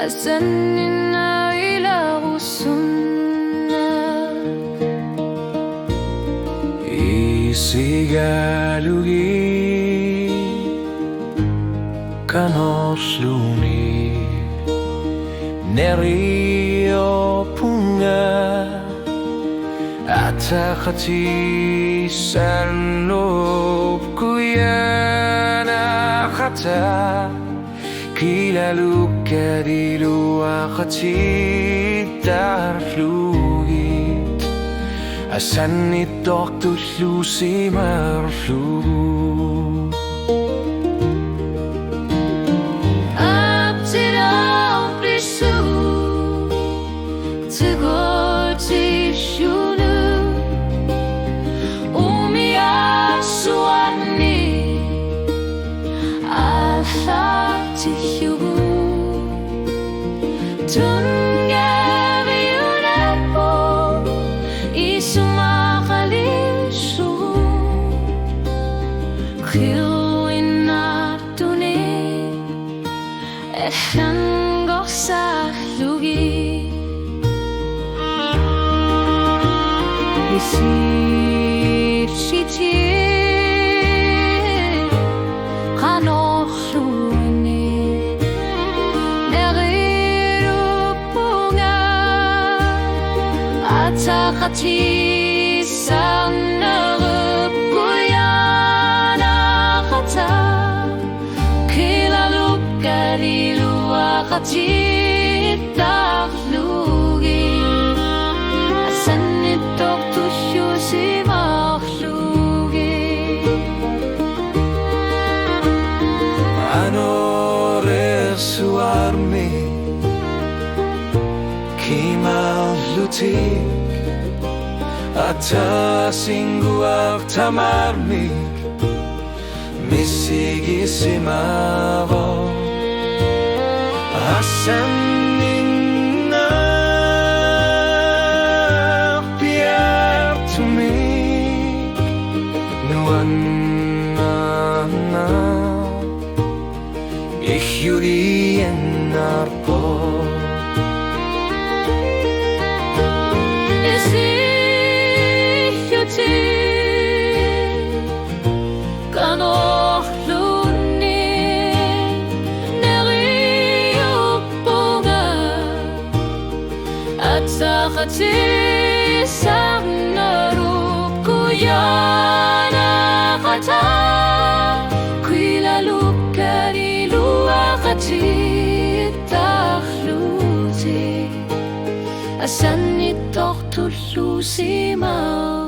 أسننا إلى السنة Isigalugi Kanosluni Nerio punga Atakati sanop kuyana khata Kila luka di luakati darflugit Asan itok tutlusi marflug 앞지랑 비수 뜨거지 슈는 오미야 수완니 아사지 휴구 Tunga viunapo isumakalisu Kilinatuni Eshanggok sa lugi Isip-siti Kanosluni Atakati sanarap kuyana kata Kila luka di luakati taklugi Asan itok tusyo si maklugi Ano resuarmi Kimaluti Atasinguak tamarmik Misigisimavo Asaninnak piartumik Nuanna Ihyurien narpo Atakati sanarap kuyana kata Kila luka di luakati takluti Asan itok tutlusi mau